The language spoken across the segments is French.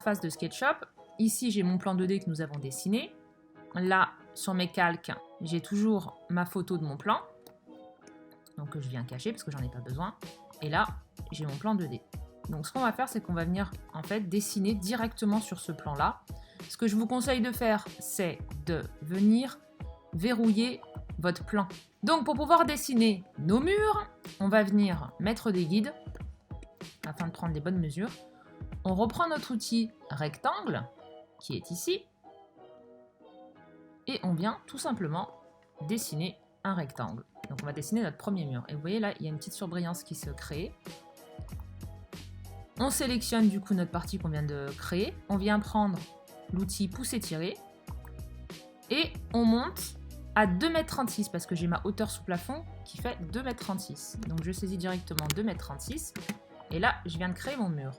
l'interface de SketchUp. Ici, j'ai mon plan 2D que nous avons dessiné. Là, sur mes calques, j'ai toujours ma photo de mon plan. Donc, que je viens cacher parce que j'en ai pas besoin. Et là, j'ai mon plan 2D. Donc, ce qu'on va faire, c'est qu'on va venir, en fait, dessiner directement sur ce plan-là. Ce que je vous conseille de faire, c'est de venir verrouiller votre plan. Donc, pour pouvoir dessiner nos murs, on va venir mettre des guides afin de prendre les bonnes mesures. On reprend notre outil rectangle, qui est ici, et on vient tout simplement dessiner un rectangle. Donc, on va dessiner notre premier mur. Et vous voyez là, il y a une petite surbrillance qui se crée. On sélectionne du coup notre partie qu'on vient de créer. On vient prendre l'outil pousser-tirer. Et on monte à 2,36 m parce que j'ai ma hauteur sous plafond qui fait 2,36 m. Donc je saisis directement 2,36 m. Et là, je viens de créer mon mur.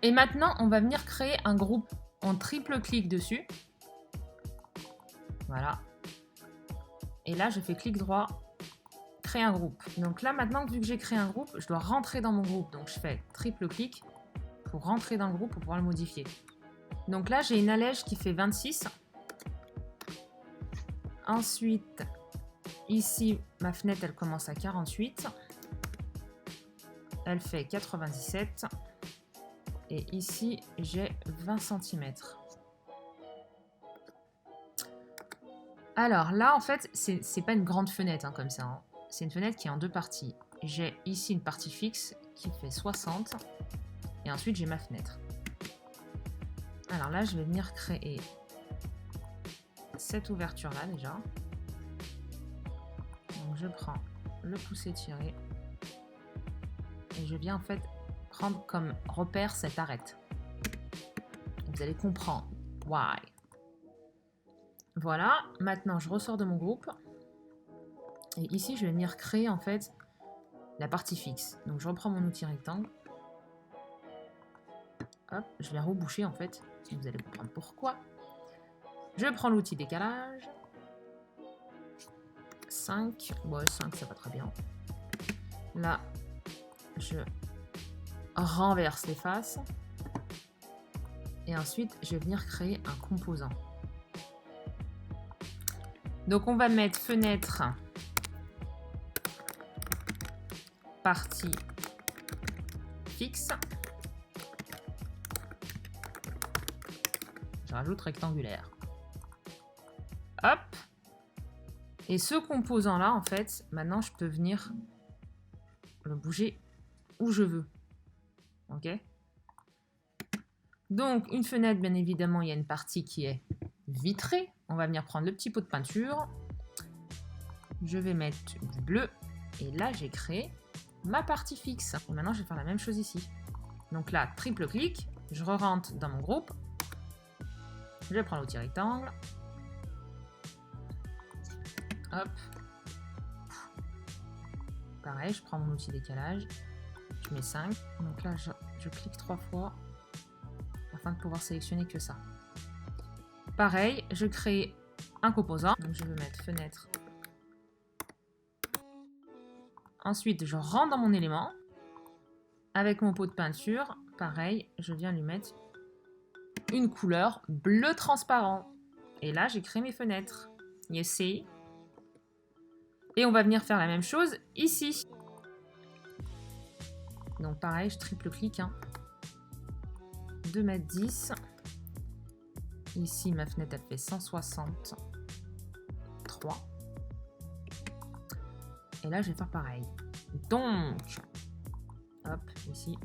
Et maintenant, on va venir créer un groupe. On triple-clique dessus. Voilà. Et là, je fais clic droit, créer un groupe. Donc là, maintenant, vu que j'ai créé un groupe, je dois rentrer dans mon groupe. Donc je fais triple-clic pour rentrer dans le groupe pour pouvoir le modifier. Donc là, j'ai une allège qui fait 26. Ensuite, ici, ma fenêtre, elle commence à 48. Elle fait 97. Et ici, j'ai 20 cm. Alors là, en fait, c'est pas une grande fenêtre comme ça. Hein. C'est une fenêtre qui est en deux parties. J'ai ici une partie fixe qui fait 60. Et ensuite, j'ai ma fenêtre. Alors là, je vais venir créer cette ouverture-là déjà. Donc je prends le pousser-tirer. Et je viens en fait prendre comme repère cette arête. Vous allez comprendre why. Voilà, maintenant je ressors de mon groupe. Et ici, je vais venir créer en fait la partie fixe. Donc je reprends mon outil rectangle. Hop, je vais reboucher en fait. Vous allez comprendre pourquoi. Je prends l'outil décalage. 5. Ouais, 5, ça va très bien. Là, je renverse les faces. Et ensuite, je vais venir créer un composant. Donc, on va mettre fenêtre, partie fixe. Je rajoute rectangulaire. Hop. Et ce composant-là, en fait, maintenant, je peux venir le bouger où je veux. OK? Donc, une fenêtre, bien évidemment, il y a une partie qui est vitrée. On va venir prendre le petit pot de peinture. Je vais mettre du bleu. Et là, j'ai créé ma partie fixe. Et maintenant, je vais faire la même chose ici. Donc là, triple clic. Je re-rentre dans mon groupe. Je prends l'outil rectangle. Hop. Pareil, je prends mon outil décalage. Je mets 5. Donc là, je clique 3 fois afin de pouvoir sélectionner que ça. Pareil, je crée un composant. Donc je vais mettre fenêtre. Ensuite, je rentre dans mon élément. Avec mon pot de peinture, pareil, je viens lui mettre une couleur bleu transparent. Et là, j'ai créé mes fenêtres. You see? Et on va venir faire la même chose ici. Donc pareil, je triple-clique. 2,10 m. Ici, ma fenêtre, elle fait 163. Et là, je vais faire pareil. Donc, hop, ici.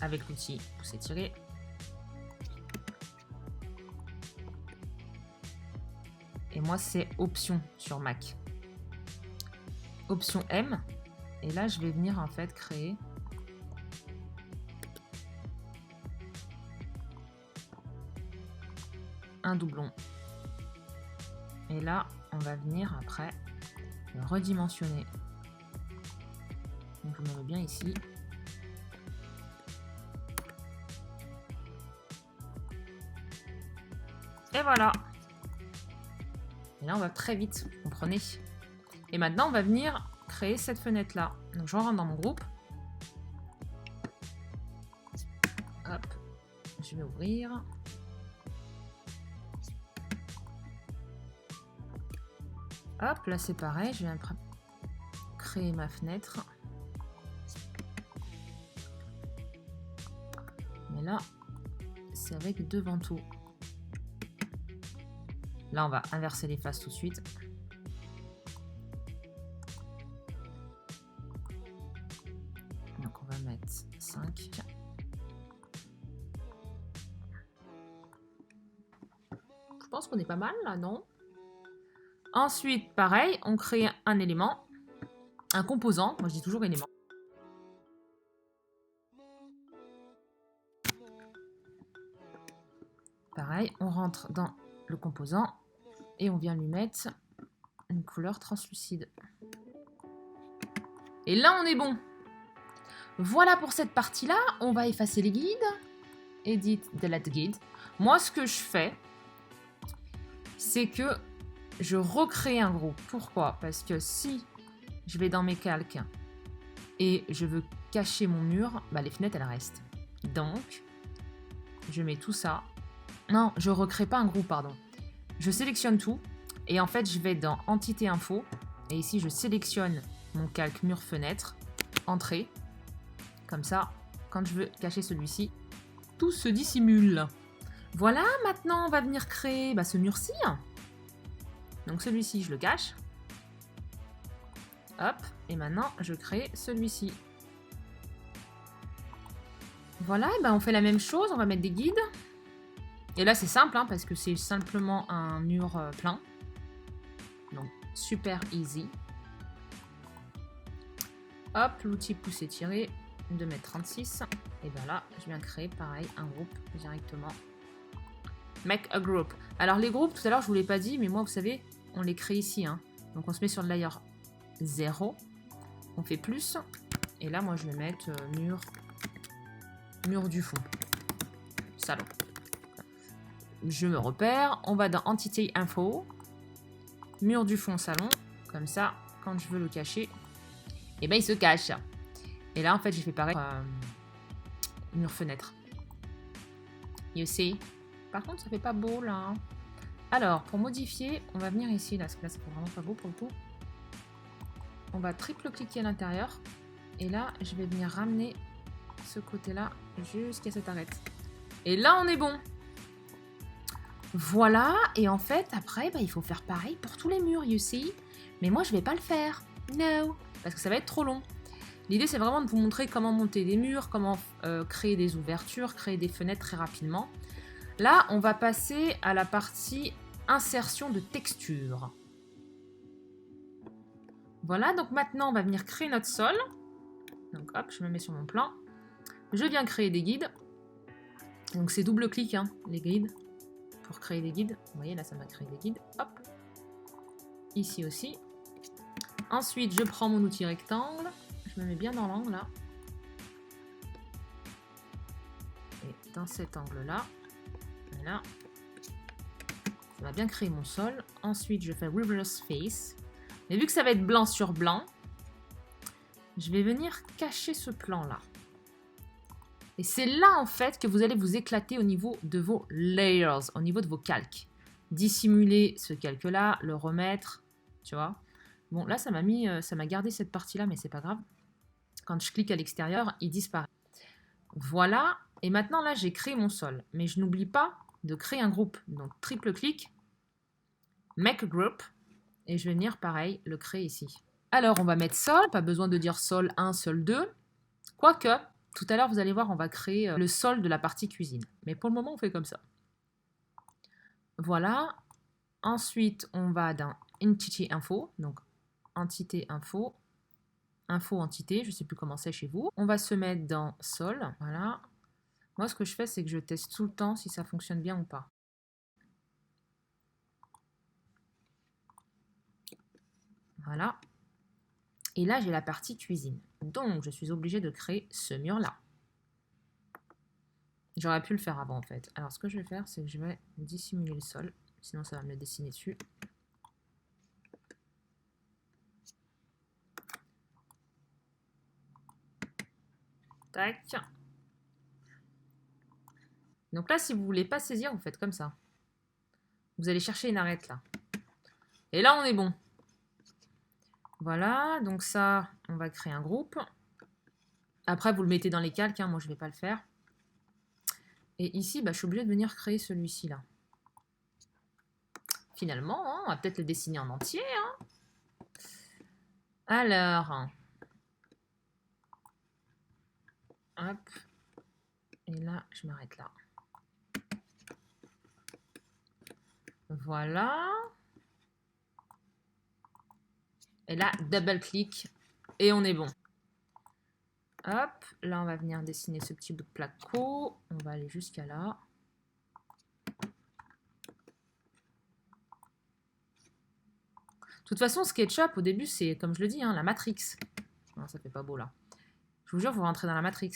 Avec l'outil pousser-tirer. Et moi, c'est option sur Mac. Option M. Et là, je vais venir en fait créer un doublon. Et là, on va venir après le redimensionner. Donc, je me mets bien ici. Et voilà. Et là, on va très vite, vous comprenez. Et maintenant, on va venir créer cette fenêtre-là. Donc, je rentre dans mon groupe. Hop, je vais ouvrir. Hop, là c'est pareil, je viens créer ma fenêtre. Mais là, c'est avec 2 vantaux. Là, on va inverser les faces tout de suite. Donc, on va mettre 5. Je pense qu'on est pas mal, là, non? Ensuite, pareil, on crée un élément, un composant. Moi, je dis toujours élément. Pareil, on rentre dans le composant et on vient lui mettre une couleur translucide. Et là, on est bon. Voilà pour cette partie-là. On va effacer les guides. Edit, delete guide. Moi, ce que je fais, c'est que je recrée un groupe. Pourquoi? Parce que si je vais dans mes calques et je veux cacher mon mur, bah, les fenêtres, elles restent. Donc, je mets tout ça. Non, je recrée pas un groupe, pardon. Je sélectionne tout. Et en fait, je vais dans Entité Info. Et ici, je sélectionne mon calque mur fenêtre. Entrée. Comme ça, quand je veux cacher celui-ci, tout se dissimule. Voilà, maintenant, on va venir créer ce mur-ci. Donc celui-ci, je le cache. Hop, et maintenant, je crée celui-ci. Voilà, et on fait la même chose. On va mettre des guides. Et là, c'est simple, parce que c'est simplement un mur plein. Donc, super easy. Hop, l'outil pouce étiré, 2,36 m. Et bien là, je viens créer pareil un groupe directement. Make a group. Alors les groupes, tout à l'heure, je ne vous l'ai pas dit, mais moi, vous savez, on les crée ici. Donc on se met sur le layer 0. On fait plus. Et là, moi, je vais mettre mur du fond. Salon. Je me repère. On va dans Entité Info. Mur du fond, salon. Comme ça, quand je veux le cacher, et il se cache. Et là, en fait, j'ai fait pareil. Mur fenêtre. You see? Par contre, ça fait pas beau, là. Alors, pour modifier, on va venir ici, là, parce que là, ça fait vraiment pas beau pour le coup. On va triple-cliquer à l'intérieur. Et là, je vais venir ramener ce côté-là jusqu'à cette arête. Et là, on est bon. Voilà. Et en fait, après, il faut faire pareil pour tous les murs, you see? Mais moi, je vais pas le faire. No. Parce que ça va être trop long. L'idée, c'est vraiment de vous montrer comment monter des murs, comment créer des ouvertures, créer des fenêtres très rapidement. Là, on va passer à la partie insertion de texture. Voilà, donc maintenant, on va venir créer notre sol. Donc hop, je me mets sur mon plan. Je viens créer des guides. Donc c'est double-clic, les guides, pour créer des guides. Vous voyez, là, ça m'a créé des guides. Hop. Ici aussi. Ensuite, je prends mon outil rectangle. Je me mets bien dans l'angle, là. Et dans cet angle-là, voilà. Ça va bien créer mon sol. Ensuite, je fais Reverse Face. Mais vu que ça va être blanc sur blanc, je vais venir cacher ce plan-là. Et c'est là, en fait, que vous allez vous éclater au niveau de vos layers, au niveau de vos calques. Dissimuler ce calque-là, le remettre, tu vois. Bon, là, ça m'a gardé cette partie-là, mais c'est pas grave. Quand je clique à l'extérieur, il disparaît. Voilà. Et maintenant, là, j'ai créé mon sol. Mais je n'oublie pas de créer un groupe. Donc, triple-clic, Make a Group. Et je vais venir, pareil, le créer ici. Alors, on va mettre sol. Pas besoin de dire sol 1, sol 2. Quoique, tout à l'heure, vous allez voir, on va créer le sol de la partie cuisine. Mais pour le moment, on fait comme ça. Voilà. Ensuite, on va dans Entity Info. Donc, Entité Info. Info Entité, je ne sais plus comment c'est chez vous. On va se mettre dans sol. Voilà. Moi, ce que je fais, c'est que je teste tout le temps si ça fonctionne bien ou pas. Voilà. Et là, j'ai la partie cuisine. Donc, je suis obligée de créer ce mur-là. J'aurais pu le faire avant, en fait. Alors, ce que je vais faire, c'est que je vais dissimuler le sol. Sinon, ça va me le dessiner dessus. Tac. Donc là, si vous voulez pas saisir, vous faites comme ça. Vous allez chercher une arête là. Et là, on est bon. Voilà, donc ça, on va créer un groupe. Après, vous le mettez dans les calques, hein, moi je ne vais pas le faire. Et ici, bah, je suis obligée de venir créer celui-ci là. Finalement, hein, on va peut-être le dessiner en entier. Hein. Alors, hop, et là, je m'arrête là. Voilà. Et là, double-clic, et on est bon. Hop, là, on va venir dessiner ce petit bout de placo. On va aller jusqu'à là. De toute façon, SketchUp, au début, c'est, comme je le dis, hein, la Matrix. Non, ça fait pas beau, là. Je vous jure, vous rentrez dans la Matrix.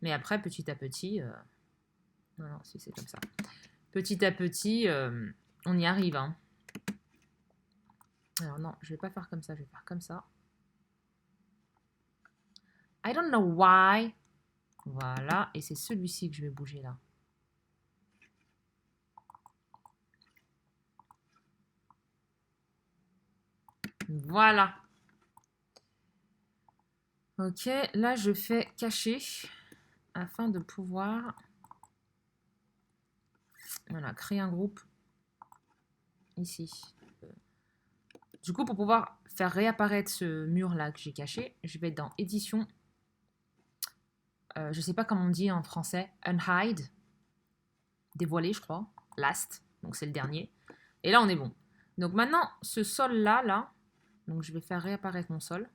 Mais après, petit à petit... Non, non, si c'est comme ça. Petit à petit, on y arrive. Hein. Alors non, je vais pas faire comme ça, je vais faire comme ça. I don't know why. Voilà, et c'est celui-ci que je vais bouger là. Voilà. Ok, là je fais cacher afin de pouvoir voilà, créer un groupe ici. Du coup, pour pouvoir faire réapparaître ce mur là que j'ai caché, je vais dans édition. Je sais pas comment on dit en français. Unhide. Dévoiler, je crois. Last. Donc c'est le dernier. Et là, on est bon. Donc maintenant, ce sol-là, là, donc je vais faire réapparaître mon sol.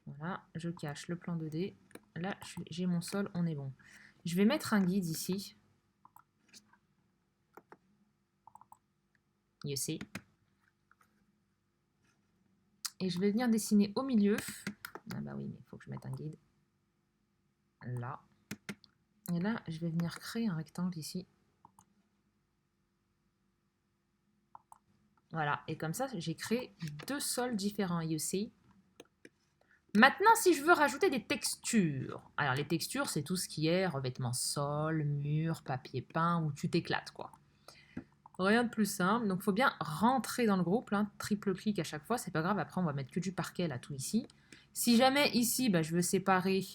Voilà, je cache le plan 2D. Là, j'ai mon sol, on est bon. Je vais mettre un guide ici. You see. Et je vais venir dessiner au milieu. Ah bah oui, mais il faut que je mette un guide. Là. Et là, je vais venir créer un rectangle ici. Voilà, et comme ça, j'ai créé deux sols différents, you see. Maintenant, si je veux rajouter des textures. Alors, les textures, c'est tout ce qui est revêtement sol, mur, papier peint, où tu t'éclates, quoi. Rien de plus simple. Donc, il faut bien rentrer dans le groupe. Là, triple clic à chaque fois, c'est pas grave. Après, on va mettre que du parquet, là, tout ici. Si jamais, ici, bah, je veux séparer,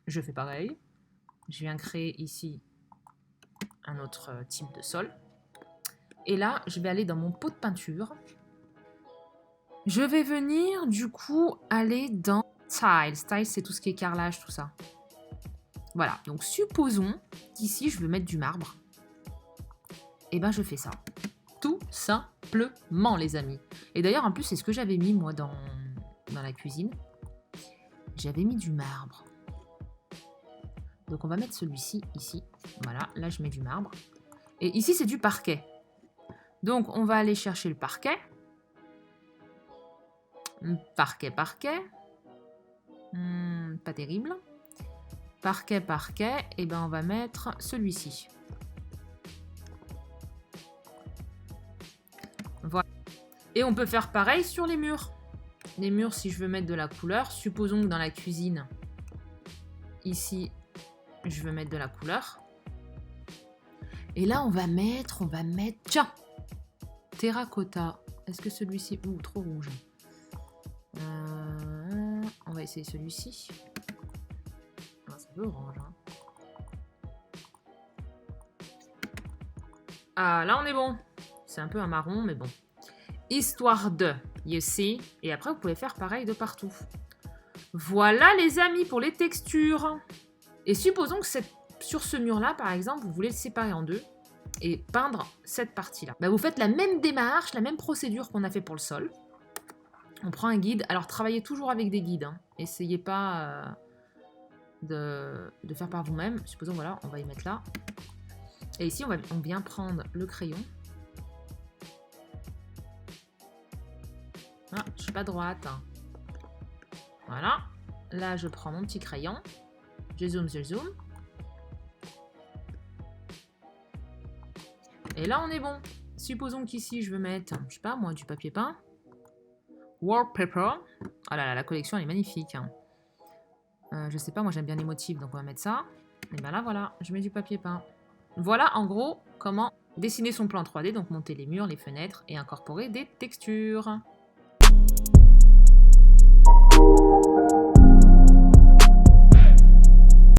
je fais pareil. Je viens créer ici un autre type de sol. Et là, je vais aller dans mon pot de peinture. Je vais venir, du coup, aller dans Style. Style, c'est tout ce qui est carrelage, tout ça. Voilà, donc supposons qu'ici, je veux mettre du marbre. Et ben, je fais ça. Tout simplement, les amis. Et d'ailleurs, en plus, c'est ce que j'avais mis, moi, dans la cuisine. J'avais mis du marbre. Donc, on va mettre celui-ci, ici. Voilà, là, je mets du marbre. Et ici, c'est du parquet. Donc, on va aller chercher le parquet. Parquet, parquet. Pas terrible. Parquet, parquet. Et ben on va mettre celui-ci. Voilà. Et on peut faire pareil sur les murs. Les murs, si je veux mettre de la couleur, supposons que dans la cuisine, ici, je veux mettre de la couleur. Et là, on va mettre, tiens, terracotta. Est-ce que celui-ci, ouh, trop rouge. On va essayer celui-ci. Ah, c'est un peu orange. Hein. Ah, là, on est bon. C'est un peu un marron, mais bon. Histoire de, you see. Et après, vous pouvez faire pareil de partout. Voilà, les amis, pour les textures. Et supposons que sur ce mur-là, par exemple, vous voulez le séparer en deux et peindre cette partie-là. Bah, vous faites la même démarche, la même procédure qu'on a fait pour le sol. On prend un guide. Alors, travaillez toujours avec des guides. Hein. Essayez pas de faire par vous-même. Supposons, voilà, on va y mettre là. Et ici, on vient prendre le crayon. Ah, je suis pas droite. Hein. Voilà. Là, je prends mon petit crayon. Je zoome, je zoome. Et là, on est bon. Supposons qu'ici, je veux mettre, je sais pas moi, du papier peint. Wallpaper. Oh là là, la collection, elle est magnifique. Hein. Je sais pas, moi, j'aime bien les motifs, donc on va mettre ça. Et ben là, voilà, je mets du papier peint. Voilà, en gros, comment dessiner son plan 3D, donc monter les murs, les fenêtres et incorporer des textures.